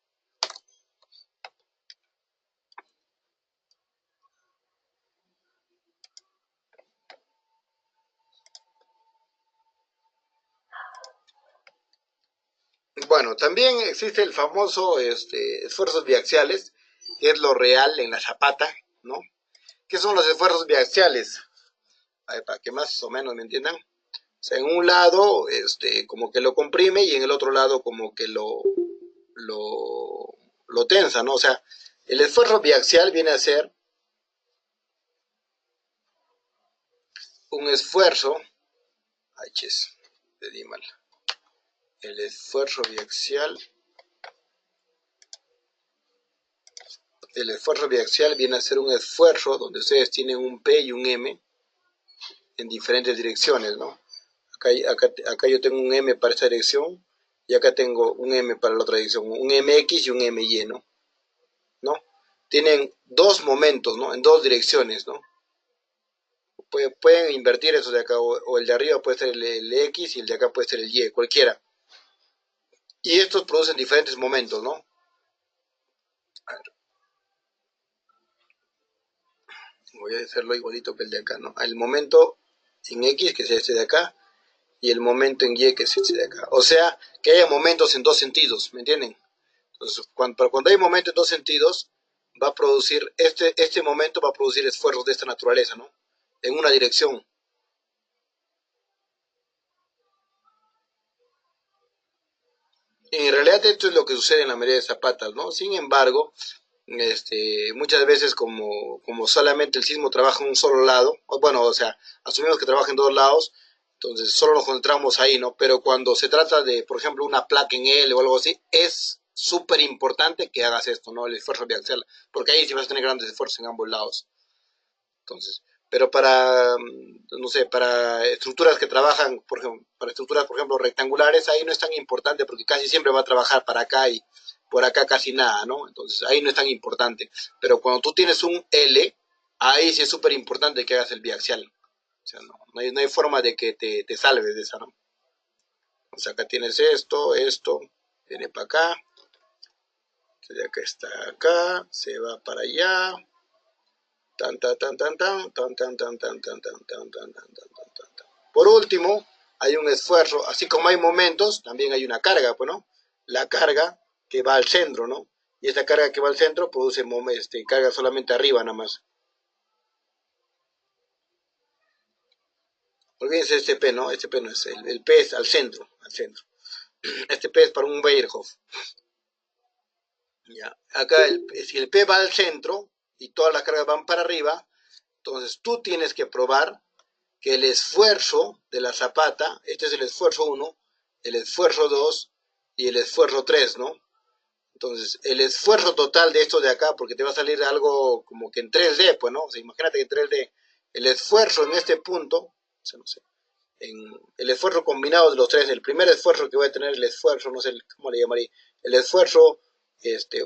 Bueno, también existe el famoso esfuerzos biaxiales, que es lo real en la zapata, ¿no? ¿Qué son los esfuerzos biaxiales? Para que más o menos me entiendan. O sea, en un lado, como que lo comprime y en el otro lado como que lo tensa, ¿no? O sea, el esfuerzo biaxial viene a ser un esfuerzo, ay, ches, le di mal. El esfuerzo biaxial viene a ser un esfuerzo donde ustedes tienen un P y un M en diferentes direcciones, ¿no? Acá yo tengo un M para esta dirección y acá tengo un M para la otra dirección, un MX y un MY, ¿no? ¿No? Tienen dos momentos, ¿no? En dos direcciones, ¿no? Pueden invertir eso de acá, o el de arriba puede ser el X y el de acá puede ser el Y, cualquiera. Y estos producen diferentes momentos, ¿no? A ver, voy a hacerlo igualito que el de acá, ¿no? El momento en X, que es este de acá, y el momento en Y, que es este de acá. O sea, que haya momentos en dos sentidos, ¿me entienden? Entonces, cuando hay momentos en dos sentidos, va a producir, este momento va a producir esfuerzos de esta naturaleza, ¿no? En una dirección. En realidad esto es lo que sucede en la mayoría de zapatas, ¿no? Sin embargo, muchas veces como solamente el sismo trabaja en un solo lado, bueno, o sea, asumimos que trabaja en dos lados, entonces solo nos concentramos ahí, ¿no? Pero cuando se trata de, por ejemplo, una placa en L o algo así, es súper importante que hagas esto, ¿no? El esfuerzo biaxial, porque ahí sí vas a tener grandes esfuerzos en ambos lados. Entonces, pero para, no sé, para estructuras que trabajan, por ejemplo, para estructuras, por ejemplo, rectangulares, ahí no es tan importante porque casi siempre va a trabajar para acá y por acá casi nada, ¿no? Entonces, ahí no es tan importante. Pero cuando tú tienes un L, ahí sí es súper importante que hagas el biaxial. O sea, no hay forma de que te salves de esa, ¿no? O sea, acá tienes esto, viene para acá, de acá está acá, se va para allá, tan, tan, tan, tan, tan, tan, tan, tan, tan, tan, tan, tan, tan, tan, tan, tan, tan. Por último, hay un esfuerzo, así como hay momentos, también hay una carga, pues, ¿no? La carga que va al centro, ¿no? Y esta carga que va al centro produce carga solamente arriba nada más. Olvídense de este P, ¿no? Este P no es, el P es al centro, al centro. Este P es para un Weierhoff. Ya. Acá, si el P va al centro y todas las cargas van para arriba, entonces tú tienes que probar que el esfuerzo de la zapata, este es el esfuerzo 1, el esfuerzo 2 y el esfuerzo 3, ¿no? Entonces, el esfuerzo total de esto de acá, porque te va a salir algo como que en 3D, pues, ¿no? O sea, imagínate que en 3D, el esfuerzo en este punto, o sea, no sé, en el esfuerzo combinado de los tres, el primer esfuerzo que voy a tener, el esfuerzo, no sé cómo le llamaría, el esfuerzo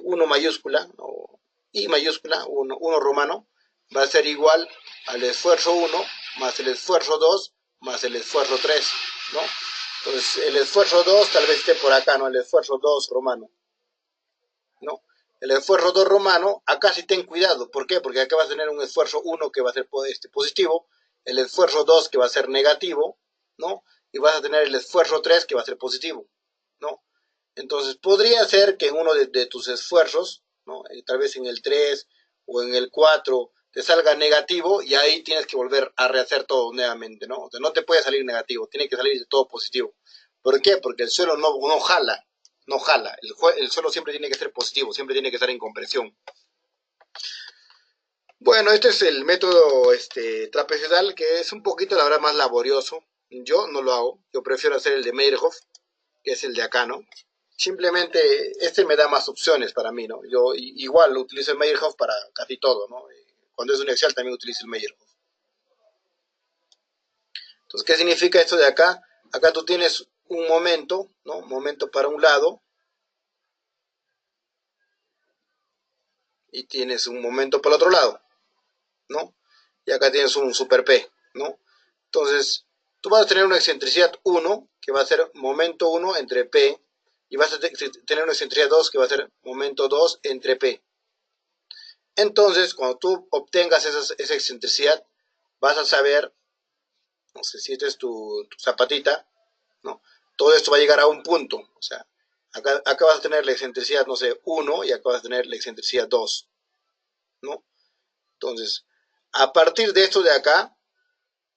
1 mayúscula, o I mayúscula, 1 romano, va a ser igual al esfuerzo 1 más el esfuerzo 2 más el esfuerzo 3, ¿no? Entonces, el esfuerzo 2 tal vez esté por acá, ¿no? El esfuerzo 2 romano, ¿no? El esfuerzo 2 romano, acá sí ten cuidado. ¿Por qué? Porque acá vas a tener un esfuerzo 1 que va a ser positivo, el esfuerzo 2 que va a ser negativo, ¿no? Y vas a tener el esfuerzo 3 que va a ser positivo, ¿no? Entonces, podría ser que en uno de tus esfuerzos, ¿no? Tal vez en el 3 o en el 4 te salga negativo y ahí tienes que volver a rehacer todo nuevamente, ¿no? O sea, no te puede salir negativo, tiene que salir todo positivo. ¿Por qué? Porque el suelo no jala, no jala. El suelo siempre tiene que ser positivo, siempre tiene que estar en compresión. Bueno, este es el método trapezoidal, que es un poquito, la verdad, más laborioso. Yo no lo hago, yo prefiero hacer el de Meyerhoff, que es el de acá, ¿no? Simplemente este me da más opciones para mí, ¿no? Yo igual utilizo el Meyerhoff para casi todo, ¿no? Cuando es un Excel también utilizo el Meyerhoff. Entonces, ¿qué significa esto de acá? Acá tú tienes un momento, ¿no? Un momento para un lado y tienes un momento para el otro lado, ¿no? Y acá tienes un super P, ¿no? Entonces, tú vas a tener una excentricidad 1, que va a ser momento 1 entre P, y vas a tener una excentricidad 2, que va a ser momento 2 entre P. Entonces, cuando tú obtengas esa excentricidad, vas a saber, no sé si esta es tu zapatita, ¿no? Todo esto va a llegar a un punto, o sea, acá vas a tener la excentricidad, no sé, 1 y acá vas a tener la excentricidad 2, ¿no? Entonces, a partir de esto de acá,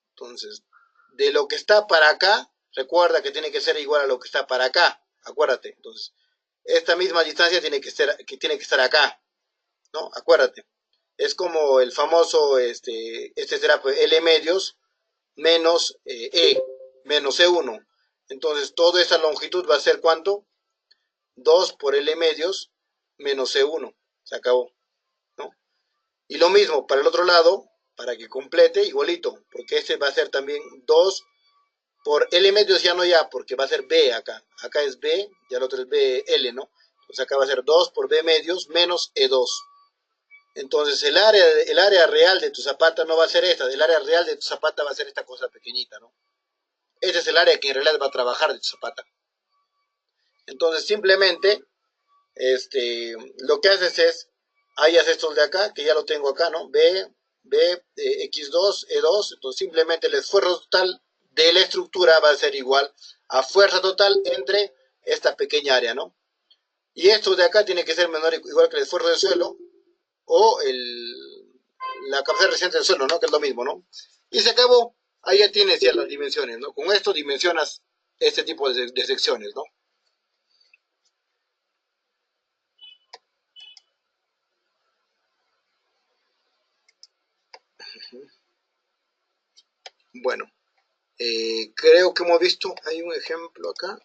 entonces, de lo que está para acá, recuerda que tiene que ser igual a lo que está para acá, acuérdate. Entonces, esta misma distancia tiene que estar acá, ¿no? Acuérdate. Es como el famoso, será pues L medios menos menos E1. Entonces, toda esa longitud va a ser ¿cuánto? 2 por L medios menos E1. Se acabó, ¿no? Y lo mismo para el otro lado, para que complete, igualito, porque este va a ser también 2 por L medios, ya no ya, porque va a ser B acá. Acá es B y el otro es BL, ¿no? Entonces acá va a ser 2 por B medios menos E2. Entonces el área real de tu zapata no va a ser esta, el área real de tu zapata va a ser esta cosa pequeñita, ¿no? Este es el área que en realidad va a trabajar de tu zapata. Entonces simplemente lo que haces es, hallas estos de acá, que ya lo tengo acá, ¿no? X2, E2, entonces simplemente el esfuerzo total de la estructura va a ser igual a fuerza total entre esta pequeña área, ¿no? Y esto de acá tiene que ser menor igual que el esfuerzo del suelo o la capacidad reciente del suelo, ¿no? Que es lo mismo, ¿no? Y se acabó. Ahí ya tienes ya las dimensiones, ¿no? Con esto dimensionas este tipo de secciones, ¿no? Bueno, creo que hemos visto, hay un ejemplo acá.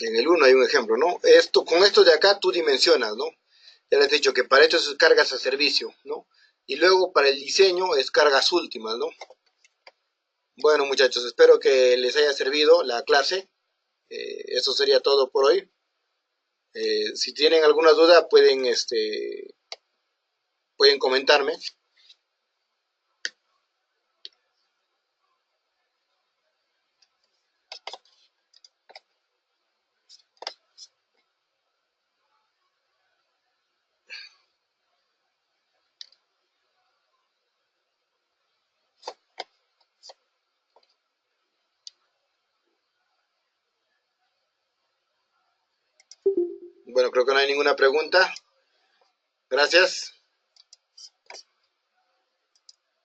En el 1 hay un ejemplo, ¿no? Con esto de acá tú dimensionas, ¿no? Ya les he dicho que para esto es cargas a servicio, ¿no? Y luego para el diseño es cargas últimas, ¿no? Bueno, muchachos, espero que les haya servido la clase. Eso sería todo por hoy. Si tienen alguna duda pueden comentarme. Bueno, creo que no hay ninguna pregunta. Gracias.